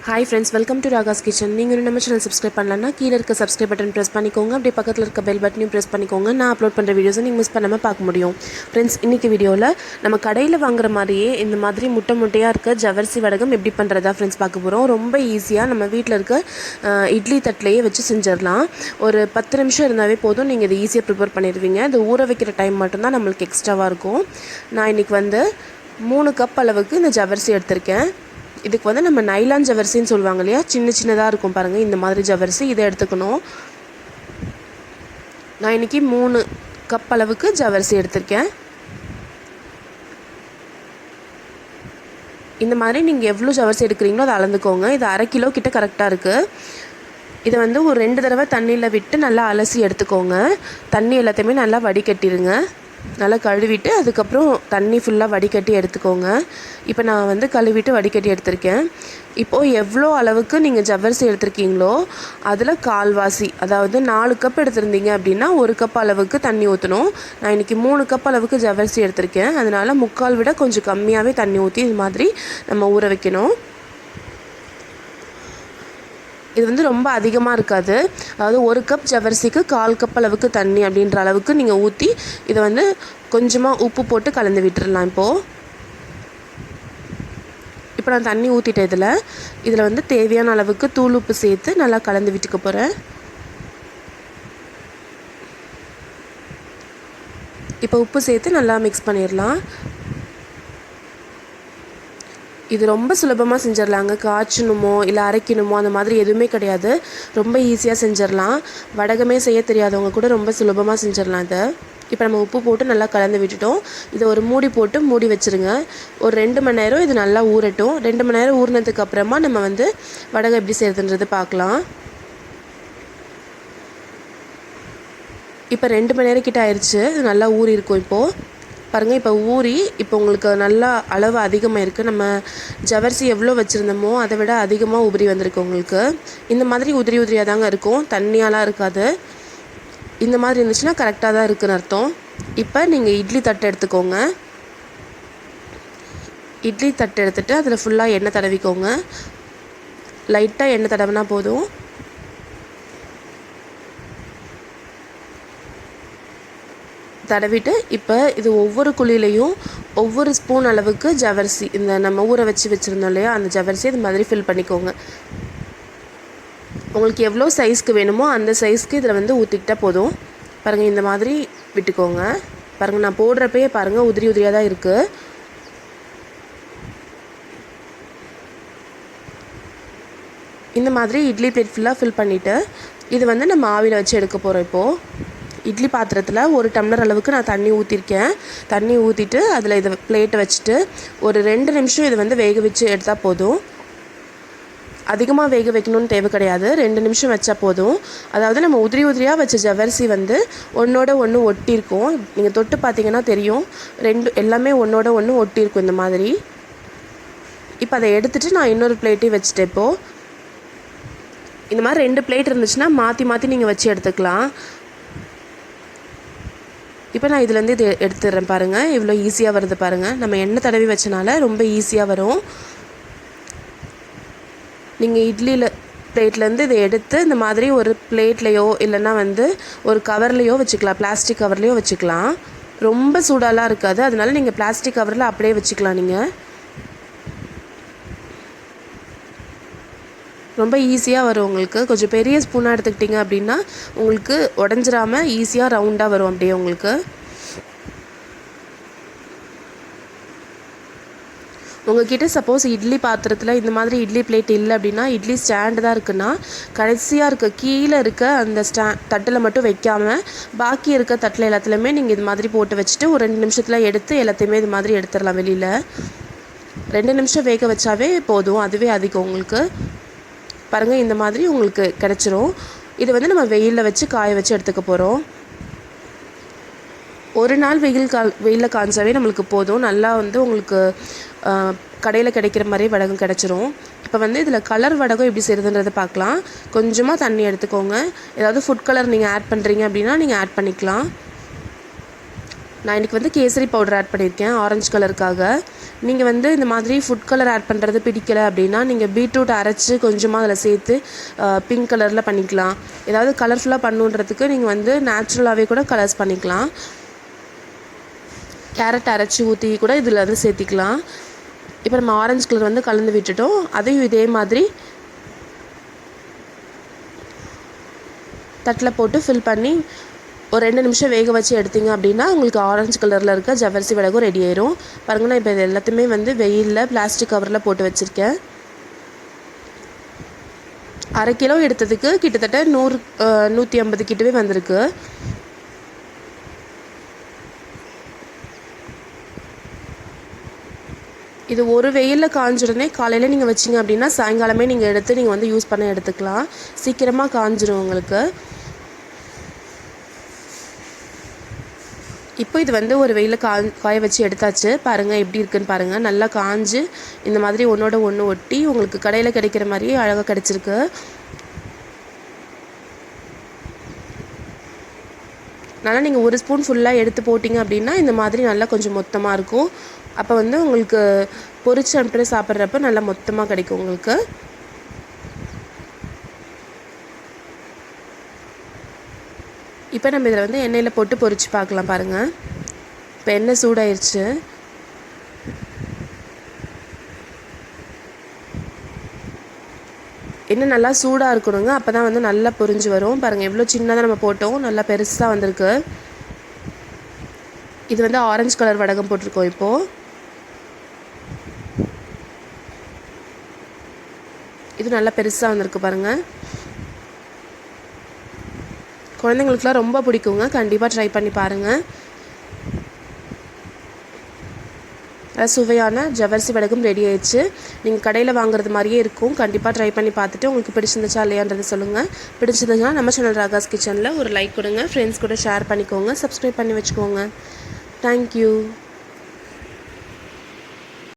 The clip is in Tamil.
Hi friends, welcome to Raga's Kitchen. நீங்கள் நம்ம சேனல் சப்ஸ்கிரைப் பண்ணலன்னா கீழே இருக்க சப்ஸ்கிரைப் பட்டன் ப்ரெஸ் பண்ணிக்கோங்க. அப்படியே பக்கத்தில் இருக்க பெல் பட்டனையும் ப்ரெஸ் பண்ணிக்கோங்க. நான் அப்லோட் பண்ணுற வீடியோஸை நீங்கள் மிஸ் பண்ணாமல் பார்க்க முடியும். ஃப்ரெண்ட்ஸ், இன்றைக்கி வீடியோவில் நம்ம கடையில் வாங்குற மாதிரியே இந்த மாதிரி முட்டையாக இருக்க ஜவர்சி வடகம் எப்படி பண்ணுறதா ஃப்ரெண்ட்ஸ் பார்க்க போகிறோம். ரொம்ப ஈஸியாக நம்ம வீட்டில் இருக்க இட்லி தட்டிலையே வச்சு செஞ்சிடலாம். ஒரு 10 நிமிஷம் இருந்தாவே போதும், நீங்கள் இதை ஈஸியாக ப்ரிப்பேர் பண்ணிடுவீங்க. இது ஊற வைக்கிற டைம் மட்டும்தான் நம்மளுக்கு எக்ஸ்ட்ராவாக இருக்கும். நான் இன்றைக்கி 3 கப் அளவுக்கு இந்த ஜவர்சி எடுத்திருக்கேன். இதுக்கு நம்ம நைலான் ஜவர்சின்னு சொல்லுவாங்க இல்லையா, சின்னதாக இருக்கும் பாருங்கள், இந்த மாதிரி ஜவர்சி இதை எடுத்துக்கணும். நான் இன்றைக்கி 3 கப் அளவுக்கு ஜவர்சி எடுத்திருக்கேன். இந்த மாதிரி நீங்கள் எவ்வளோ ஜவர்சி எடுக்கிறீங்களோ அதை அளந்துக்கோங்க. இது 1/2 கிலோ கிட்ட கரெக்டாக இருக்குது. இதை ஒரு 2 தடவை தண்ணியில் விட்டு நல்லா அலசி எடுத்துக்கோங்க. தண்ணி எல்லாத்தையுமே நல்லா வடிகட்டிடுங்க. நல்லா கழுவிட்டு அதுக்கப்புறம் தண்ணி ஃபுல்லாக வடிகட்டி எடுத்துக்கோங்க. இப்போ நான் கழுவிட்டு வடிகட்டி எடுத்திருக்கேன். இப்போது எவ்வளோ அளவுக்கு நீங்கள் ஜவ்வரிசி எடுத்திருக்கீங்களோ அதில் கால்வாசி, அதாவது 4 கப் எடுத்திருந்தீங்க அப்படின்னா 1 கப் அளவுக்கு தண்ணி ஊற்றணும். நான் இன்றைக்கி 3 கப் அளவுக்கு ஜவ்வரிசி எடுத்திருக்கேன். அதனால் 3/4 விட கொஞ்சம் கம்மியாகவே தண்ணி ஊற்றி இது மாதிரி நம்ம ஊற வைக்கணும். இது ரொம்ப அதிகமாக இருக்காது. அதாவது 1 கப் ஜவ்வரிசிக்கு 1/4 கப் அளவுக்கு தண்ணி அப்படின்ற அளவுக்கு நீங்கள் ஊற்றி இதை கொஞ்சமாக உப்பு போட்டு கலந்து விட்டுடலாம். இப்போ நான் தண்ணி ஊற்றிட்டேன். இதில் தேவையான அளவுக்கு தூள் உப்பு சேர்த்து நல்லா கலந்து விட்டுக்க போகிறேன். இப்போ உப்பு சேர்த்து நல்லா மிக்ஸ் பண்ணிடலாம். இது ரொம்ப சுலபமாக செஞ்சிடலாங்க. காய்ச்சணுமோ இல்லை அரைக்கணுமோ அந்த மாதிரி எதுவுமே கிடையாது. ரொம்ப ஈஸியாக செஞ்சிடலாம். வடகமே செய்ய தெரியாதவங்க கூட ரொம்ப சுலபமாக செஞ்சிடலாம் இதை. இப்போ நம்ம உப்பு போட்டு நல்லா கலந்து விட்டுட்டோம். இதை ஒரு மூடி போட்டு மூடி வச்சுருங்க. ஒரு 2 மணி நேரம் இது நல்லா ஊறட்டும். 2 மணி நேரம் ஊறினதுக்கு அப்புறமா நம்ம வடகம் எப்படி செய்யறதுன்றது பார்க்கலாம். இப்போ 2 மணி நேரம் கிட்ட ஆயிடுச்சு. இது நல்லா ஊறி இருக்கும். இப்போது பாருங்கள், இப்போ ஊறி இப்போ உங்களுக்கு நல்லா அளவு அதிகமாக இருக்குது. நம்ம ஜவர்சி எவ்வளோ வச்சுருந்தோமோ அதை விட அதிகமாக உதிரி வந்திருக்கு உங்களுக்கு. இந்த மாதிரி உதிரியாக தாங்க இருக்கும், தண்ணியாலாம் இருக்காது. இந்த மாதிரி இருந்துச்சுன்னா கரெக்டாக தான் இருக்குதுன்னு அர்த்தம். இப்போ நீங்கள் இட்லி தட்டு எடுத்துக்கோங்க. இட்லி தட்டு எடுத்துகிட்டு அதில் ஃபுல்லாக எண்ணெய் தடவிக்கோங்க. லைட்டாக எண்ணெய் தடவினா போதும். தடவிட்டு இப்போ இது ஒவ்வொரு குழியிலையும் ஒவ்வொரு ஸ்பூன் அளவுக்கு ஜவர்சி, இந்த நம்ம ஊற வச்சுருந்தோம் இல்லையா அந்த ஜவர்சி இது மாதிரி ஃபில் பண்ணிக்கோங்க. உங்களுக்கு எவ்வளோ சைஸ்க்கு வேணுமோ அந்த சைஸ்க்கு இதில் ஊற்றிக்கிட்டால் போதும். பாருங்கள், இந்த மாதிரி விட்டுக்கோங்க. பாருங்கள், நான் போடுறப்பயே பாருங்கள் உதிரியாக தான் இருக்குது. இந்த மாதிரி இட்லி பிளேட் ஃபுல்லாக ஃபில் பண்ணிவிட்டு இது நம்ம ஆவியில் வச்சு எடுக்க போகிறோம். இப்போது இட்லி பாத்திரத்தில் 1 டம்ளர் அளவுக்கு நான் தண்ணி ஊற்றிருக்கேன். தண்ணி ஊற்றிட்டு அதில் இதை பிளேட்டை வச்சுட்டு ஒரு 2 நிமிஷம் இதை வேக வச்சு எடுத்தால் போதும். அதிகமாக வேக வைக்கணும்னு தேவை கிடையாது. 2 நிமிஷம் வச்சா போதும். அதாவது நம்ம உதிரியாக வச்ச ஜவ்வரிசி ஒன்றோட ஒன்று ஒட்டியிருக்கும். நீங்கள் தொட்டு பார்த்தீங்கன்னா தெரியும், எல்லாமே ஒன்றோட ஒன்று ஒட்டியிருக்கும் இந்த மாதிரி. இப்போ அதை எடுத்துகிட்டு நான் இன்னொரு பிளேட்டையும் வச்சுட்டேன். இப்போது இந்த மாதிரி 2 பிளேட் இருந்துச்சுன்னா மாற்றி நீங்கள் வச்சு எடுத்துக்கலாம். இப்போ நான் இதுலேருந்து இது எடுத்துடுறேன். பாருங்கள், இவ்வளோ ஈஸியாக வருது பாருங்கள். நம்ம எண்ணெய் தடவி வச்சனால ரொம்ப ஈஸியாக வரும். நீங்கள் இட்லியில் பிளேட்லேருந்து இதை எடுத்து இந்த மாதிரி ஒரு பிளேட்லேயோ இல்லைன்னா ஒரு கவர்லேயோ வச்சுக்கலாம். பிளாஸ்டிக் கவர்லேயோ வச்சுக்கலாம். ரொம்ப சூடாலாம் இருக்காது. அதனால நீங்கள் பிளாஸ்டிக் கவரில் அப்படியே வச்சுக்கலாம். நீங்கள் ரொம்ப ஈஸியாக வரும் உங்களுக்கு. கொஞ்சம் பெரிய ஸ்பூனாக எடுத்துக்கிட்டிங்க அப்படின்னா உங்களுக்கு உடஞ்சிராமல் ஈஸியாக ரவுண்டாக வரும். அப்படியே உங்களுக்கு உங்கள்கிட்ட சப்போஸ் இட்லி பாத்திரத்தில் இந்த மாதிரி இட்லி பிளேட் இல்லை அப்படின்னா இட்லி ஸ்டாண்டு தான் இருக்குன்னா கடைசியாக இருக்க கீழே இருக்க அந்த தட்டில் மட்டும் வைக்காமல் பாக்கி இருக்க தட்டில் எல்லாத்துலேயுமே நீங்கள் இது மாதிரி போட்டு வச்சுட்டு ஒரு 2 நிமிஷத்தில் எடுத்து எல்லாத்தையுமே இது மாதிரி எடுத்துடலாம் வெளியில். 2 நிமிஷம் வேக வச்சாவே போதும், அதுவே அதிகம் உங்களுக்கு. பாருங்கள், இந்த மாதிரி உங்களுக்கு கிடச்சிரும். இது நம்ம வெயிலில் வச்சு காய வச்சு எடுத்துக்க போகிறோம். ஒரு நாள் வெயிலில் காய்ச்சாவே நம்மளுக்கு போதும். நல்லா உங்களுக்கு கடையில் கிடைக்கிற மாதிரி வடகம் கிடச்சிரும். இப்போ இதில் கலர் வடகம் எப்படி செய்கிறதுன்றதை பார்க்கலாம். கொஞ்சமாக தண்ணி எடுத்துக்கோங்க. ஏதாவது ஃபுட் கலர் நீங்கள் ஆட் பண்ணுறீங்க அப்படின்னா நீங்கள் ஆட் பண்ணிக்கலாம். நான் இன்றைக்கி வந்து கேசரி பவுடர் ஆட் பண்ணியிருக்கேன் ஆரஞ்சு கலருக்காக. நீங்கள் வந்து இந்த மாதிரி ஃபுட் கலர் ஆட் பண்ணுறது பிடிக்கலை அப்படின்னா நீங்கள் பீட்ரூட் அரைச்சி கொஞ்சமாக அதில் சேர்த்து பிங்க் கலரில் பண்ணிக்கலாம். ஏதாவது கலர்ஃபுல்லாக பண்ணுன்றதுக்கு நீங்கள் வந்து நேச்சுரலாகவே கூட கலர்ஸ் பண்ணிக்கலாம். கேரட் அரைச்சி ஊற்றி கூட இதில் வந்து சேர்த்திக்கலாம். இப்போ நம்ம ஆரஞ்சு கலர் வந்து கலந்து விட்டுட்டோம். அதையும் இதே மாதிரி தட்டில் போட்டு ஃபில் பண்ணி ஒரு 2 நிமிஷம் வேக வச்சு எடுத்திங்க அப்படின்னா உங்களுக்கு ஆரஞ்சு கலரில் இருக்க ஜவ்வரிசி வடகம் ரெடி ஆயிரும். பாருங்கள், நான் இப்போ இது எல்லாத்தையுமே வந்து வெயிலில் பிளாஸ்டிக் கவரில் போட்டு வச்சுருக்கேன். 1/2 கிலோ எடுத்ததுக்கு கிட்டத்தட்ட 150 கிட்டவே வந்திருக்கு. இது ஒரு வெயிலில் காஞ்சிருந்தே காலையில் நீங்கள் வச்சிங்க அப்படின்னா சாயங்காலமே நீங்கள் எடுத்து நீங்கள் வந்து யூஸ் பண்ண எடுத்துக்கலாம். சீக்கிரமாக காஞ்சிரும் உங்களுக்கு. இப்போ இது வந்து ஒரு வெயிலில் காய வச்சு எடுத்தாச்சு. பாருங்கள் எப்படி இருக்குன்னு பாருங்கள். நல்லா காஞ்சு இந்த மாதிரி ஒன்றோட ஒன்று ஒட்டி உங்களுக்கு கடையில் கிடைக்கிற மாதிரியே அழகாக கிடச்சிருக்கு. நல்லா நீங்கள் ஒரு ஸ்பூன் ஃபுல்லாக எடுத்து போட்டிங்க அப்படின்னா இந்த மாதிரி நல்லா கொஞ்சம் மொத்தமாக இருக்கும். அப்போ வந்து உங்களுக்கு பொரிச்சு அனுப்பிட்டு சாப்பிட்றப்ப நல்லா மொத்தமாக கிடைக்கும் உங்களுக்கு. இப்போ நம்ம இதில் வந்து எண்ணெயில் போட்டு பொரிச்சு பார்க்கலாம். பாருங்கள், இப்போ எண்ணெய் சூடாயிருச்சு. எண்ணெய் நல்லா சூடாக இருக்கணுங்க. அப்போ தான் வந்து நல்லா பொரிஞ்சு வரும். பாருங்கள், எவ்வளோ சின்னதாக நம்ம போட்டோம், நல்லா பெருசாக வந்திருக்கு. இது வந்து ஆரஞ்சு கலர் வடகம் போட்டிருக்கோம். இப்போது இது நல்லா பெருசாக வந்திருக்கு பாருங்கள். குழந்தைங்களுக்குலாம் ரொம்ப பிடிக்குங்க. கண்டிப்பாக ட்ரை பண்ணி பாருங்கள். சுவையான ஜவ்வரிசி வடகம் ரெடி ஆயிடுச்சு. நீங்கள் கடையில் வாங்குறது மாதிரியே இருக்கும். கண்டிப்பாக ட்ரை பண்ணி பார்த்துட்டு உங்களுக்கு பிடிச்சிருந்துச்சா இல்லையான்றது சொல்லுங்கள். பிடிச்சிருந்துச்சுன்னா நம்ம சேனல் ராகாஸ் கிச்சனில் ஒரு லைக் கொடுங்க. ஃப்ரெண்ட்ஸ் கூட ஷேர் பண்ணிக்கோங்க. சப்ஸ்கிரைப் பண்ணி வச்சுக்கோங்க. தேங்க்யூ.